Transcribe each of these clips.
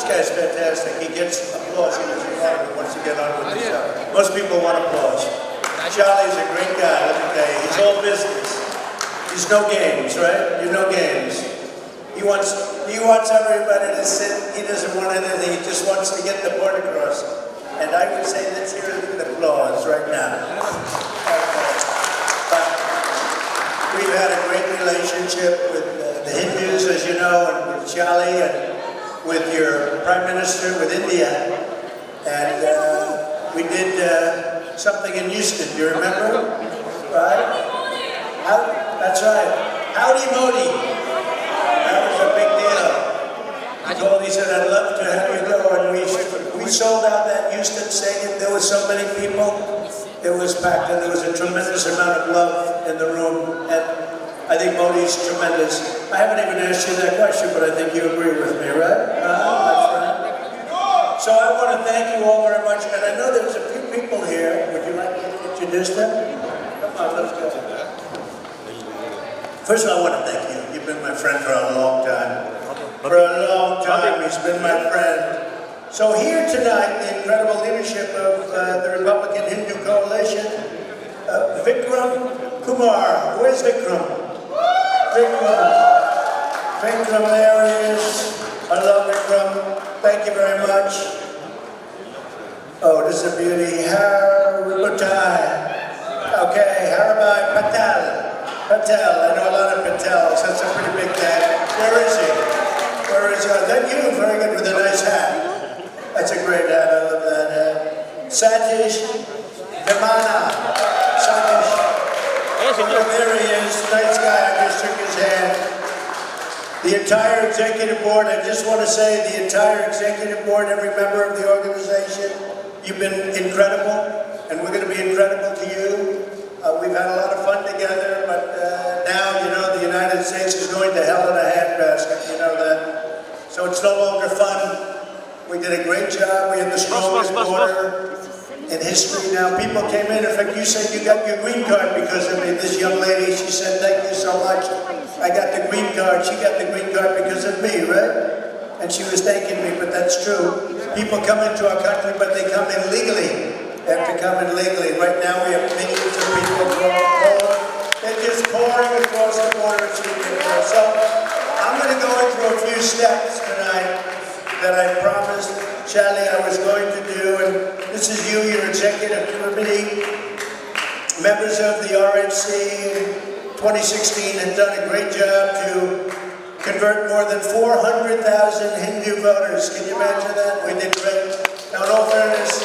This guy's fantastic. He gets applause. He doesn't want it. He wants to get on with his stuff. Most people want applause. Charlie's a great guy. Let me tell you, he's all business. He's no games, right? You know games. He wants everybody to sit. He doesn't want anything. He just wants to get the point across. And I would say let's hear an applause right now. But we've had a great relationship with the Hindus, as you know, and with Charlie, and with your Prime Minister, with India. And we did something in Houston, do you remember? Right? That's right. Howdy Modi. That was a big deal. He said, I'd love to have you go. And we sold out that Houston Stadium. There were so many people. It was packed, and there was a tremendous amount of love in the room. And I think Modi's tremendous. I haven't even asked you that question, but I think you agree with me, right? That's right. So I want to thank you all very much. And I know there's a few people here. Would you like to introduce them? Come on, let's go. First of all, I want to thank you. You've been my friend for a long time. For a long time, he's been my friend. So here tonight, the incredible leadership of the Republican Hindu Coalition, Vikram Kumar. Where's Vikram? Vikram, there he is. I love Vikram. Thank you very much. Oh, this is a beauty. Harabai. Okay, Harabai Patel. I know a lot of Patels. That's a pretty big name. Where is he? Thank you. Very good with a nice hat. That's a great hat. I love that hat. Satish Vimana. There he is. Nice guy. I just shook his hand. The entire executive board, I just want to say the entire executive board, every member of the organization, you've been incredible, and we're going to be incredible to you. We've had a lot of fun together, but now, you know, the United States is going to hell in a handbasket, you know that. So it's no longer fun. We did a great job. We had the strongest border in history. Now, people came in fact, you said you got your green card because of me. This young lady, she said, thank you so much. I got the green card. She got the green card because of me, right? And she was thanking me, but that's true. People come into our country, but they come in legally. They have to come in legally. Right now, we have millions of people they're just pouring across the border. So I'm going to go into a few steps tonight that I promised Charlie I was going to do. And this is you, your executive committee, members of the RNC. 2016 had done a great job to convert more than 400,000 Hindu voters. Can you imagine that? We did great. Now, in all fairness,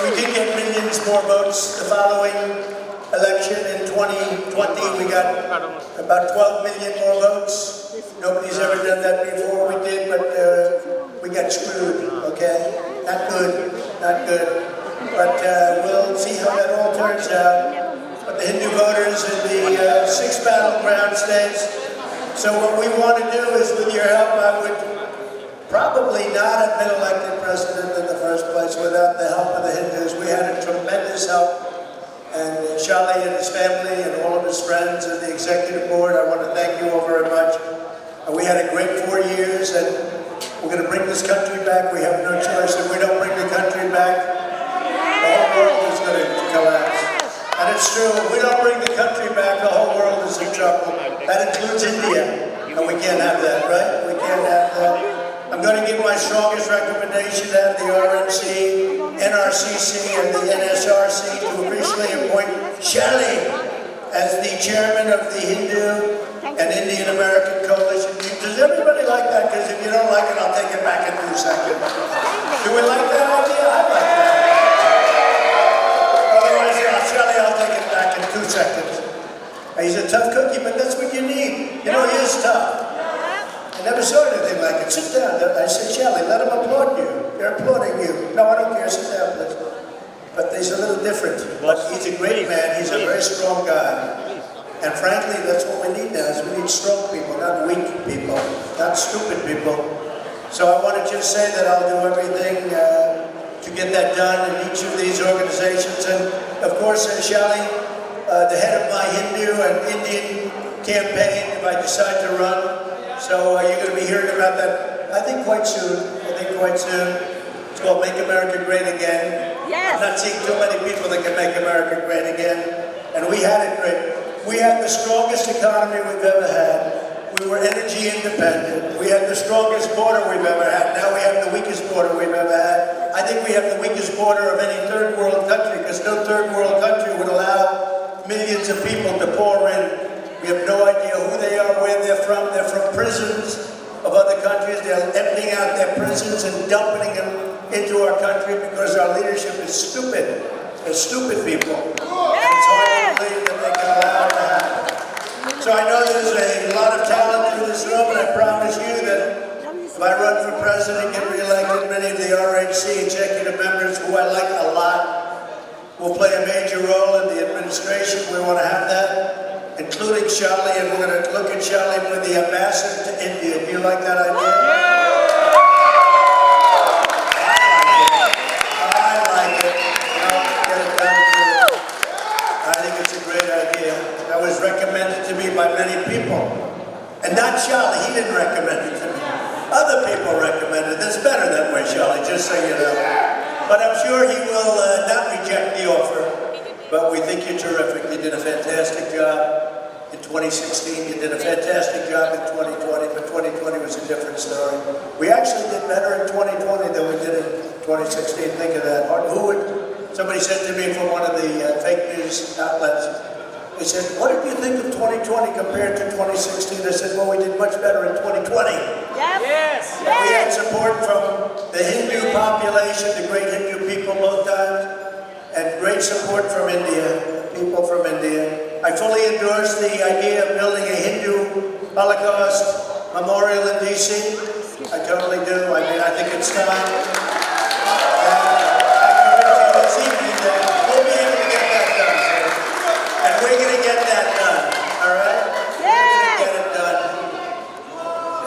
we did get millions more votes the following election in 2020. We got about 12 million more votes. Nobody's ever done that before. We did, but we got screwed, okay? Not good, not good. But we'll see how that all turns out. But the Hindu voters in the 6 battleground states. So what we want to do is, with your help, I would probably not have been elected president in the first place without the help of the Hindus. We had a tremendous help. And Charlie and his family and all of his friends and the executive board, I want to thank you all very much. We had a great 4 years, and we're going to bring this country back. We have no choice. If we don't bring the country back, the whole world is going to collapse. And it's true, if we don't bring the country back, the whole world is in trouble. That includes India. And we can't have that, right? We can't have that. I'm going to give my strongest recommendation to have the RNC, NRCC, and the NSRC to officially appoint Charlie as the chairman of the Hindu and Indian American Coalition. Does everybody like that? Because if you don't like it, I'll take it back in 2 seconds. Do we like that idea? I like that. Charlie, I'll take it back in 2 seconds. He's a tough cookie, but that's what you need. You know, he is tough. I never saw anything like it. Sit down. I said, Charlie, let him applaud you. They're applauding you. No, I don't care. Sit down, please. But he's a little different. But he's a great man. He's a very strong guy. And frankly, that's what we need now, is we need strong people, not weak people, not stupid people. So I want to just say that I'll do everything to get that done in each of these organizations. And of course, Charlie, the head of my Hindu and Indian campaign, if I decide to run. So you're going to be hearing about that, I think, quite soon. think, quite soon. It's called Make America Great Again. Yes. I'm not seeing too many people that can make America great again. And we had it great. We had the strongest economy we've ever had. We were energy independent. We had the strongest border we've ever had. Now we have the weakest border we've ever had. I think we have the weakest border of any third world country, because no third world country would allow millions of people to pour in. We have no idea who they are, where they're from. They're from prisons of other countries. They're emptying out their prisons and dumping them into our country because our leadership is stupid. They're stupid people. And it's hard to believe that they can allow it to happen. So I know there's a lot of talent in this room, and I promise you that if I run for president and get reelected, many of the RHC executive members, who I like a lot, will play a major role in the administration. We want to have that, including Charlie, and we're going to look at Charlie with the ambassador to India. Do you like that idea? Recommended to me by many people. And not Charlie, he didn't recommend it to me. Other people recommended it. That's better that way, Charlie, just so you know. But I'm sure he will not reject the offer. But we think you're terrific. You did a fantastic job in 2016. You did a fantastic job in 2020, but 2020 was a different story. We actually did better in 2020 than we did in 2016. Think of that. Who would? Somebody said to me from one of the fake news outlets, they said, what did you think of 2020 compared to 2016? I said, well, we did much better in 2020. Yep. Yes. And we had support from the Hindu population, the great Hindu people both times, and great support from India, people from India. I fully endorse the idea of building a Hindu Holocaust memorial in D.C. I totally do. I mean, I think it's time. And I convince you this evening that we'll be able to get that done, sir. And we're going to get that done, all right? We're going to get it done.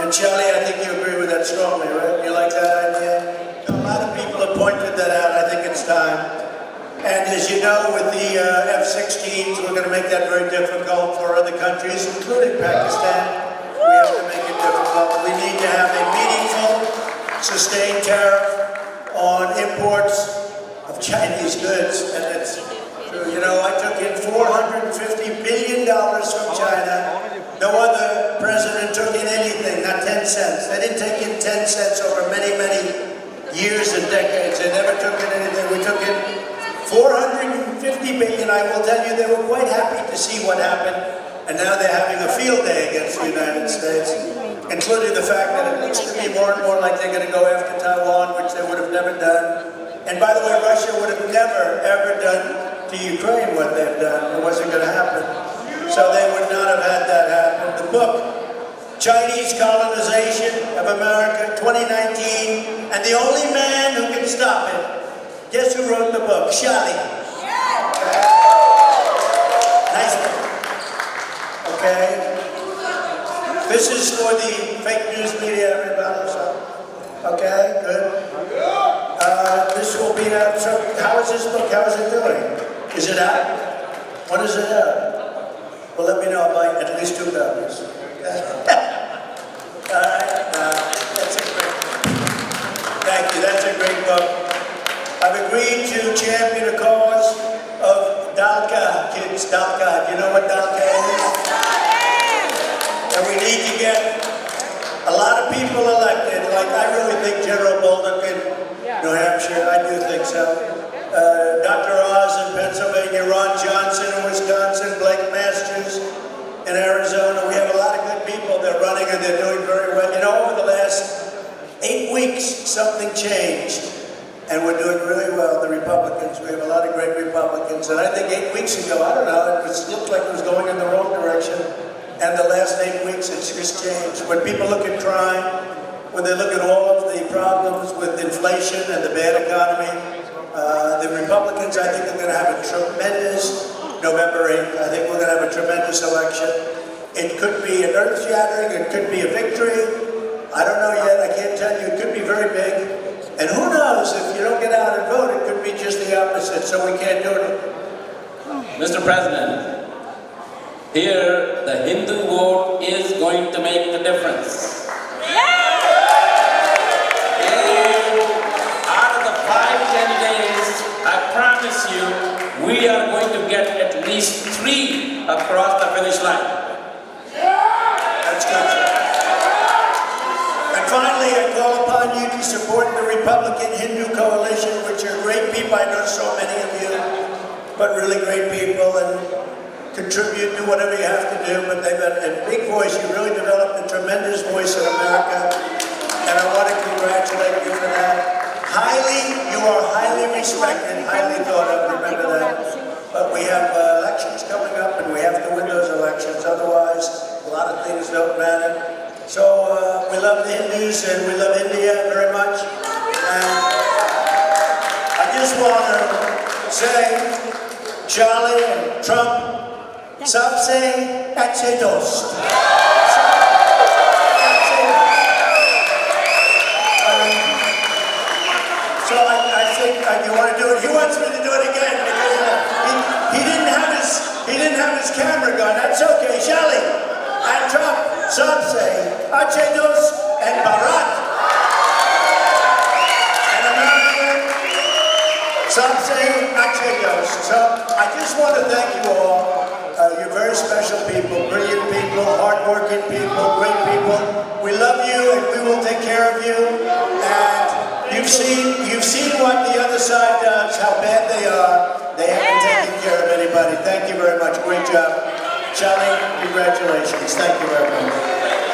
And Charlie, I think you agree with that strongly, right? You like that idea? A lot of people have pointed that out. I think it's time. And as you know, with the F-16s, we're going to make that very difficult for other countries, including Pakistan. We have to make it difficult. We need to have a meaningful, sustained tariff on imports of Chinese goods. And it's you know, I took in $450 billion from China. No other president took in anything, not 10 cents. They didn't take in 10 cents over many, many years and decades. They never took in anything. We took in $450 billion. I will tell you, they were quite happy to see what happened. And now they're having a field day against the United States, including the fact that it looks to me more and more like they're going to go after Taiwan, which they would have never done. And by the way, Russia would have never, ever done to Ukraine what they've done. It wasn't going to happen. So they would not have had that happen. The book, Chinese Colonization of America, 2019, and the only man who can stop it. Guess who wrote the book? Charlie. Nice book. Okay? This is for the fake news media, everybody. So, okay, good. This will be out. So how is this book? How is it doing? Is it out? When is it out? Well, let me know. I'll buy at least 2 copies. All right. That's a great book. Thank you. That's a great book. I've agreed to champion a cause of DALCA kids. DALCA. Do you know what DALCA is? And we need to get a lot of people elected. Like, I really think General Bolduc in New Hampshire, I do think so. Dr. Oz in Pennsylvania, Ron Johnson in Wisconsin, Blake Masters in Arizona. We have a lot of good people. They're running and they're doing very well. You know, over the last 8 weeks, something changed. And we're doing really well, the Republicans. We have a lot of great Republicans. And I think 8 weeks ago, I don't know, it looked like it was going in the wrong direction. And the last 8 weeks, it's just changed. When people look at crime, when they look at all of the problems with inflation and the bad economy, the Republicans, I think, are going to have a tremendous November 8th. I think we're going to have a tremendous election. It could be an earth-shattering, it could be a victory. I don't know yet, I can't tell you. It could be very big. And who knows, if you don't get out and vote, it could be just the opposite, so we can't do it. Mr. President, here the Hindu vote is going to make the difference. Yeah! Republican Hindu coalition, which are great people. I know so many of you, but really great people, and contribute, do whatever you have to do, but they've got a big voice. You really developed a tremendous voice in America, and I want to congratulate you for that. You are highly respected, highly thought of, remember that. But we have elections coming up, and we have to win those elections, otherwise a lot of things don't matter. So we love the Hindus, and we love India very much. And I just want to say, Charlie and Trump, सबसे अच्छे दोस्त. So I think you want to do it. He wants me to do it again because he didn't have his camera gun. That's okay. Shelley and Trump, सबसे अच्छे दोस्त, and Bharat and America, सबसे अच्छे दोस्त. So I just want to thank you all. You're very special people, brilliant people, hardworking people, great people. We love you, and we will take care of you. And you've seen what the other side does, how bad they are. They haven't taken care of anybody. Thank you very much. Great job. Charlie, congratulations. Thank you very much.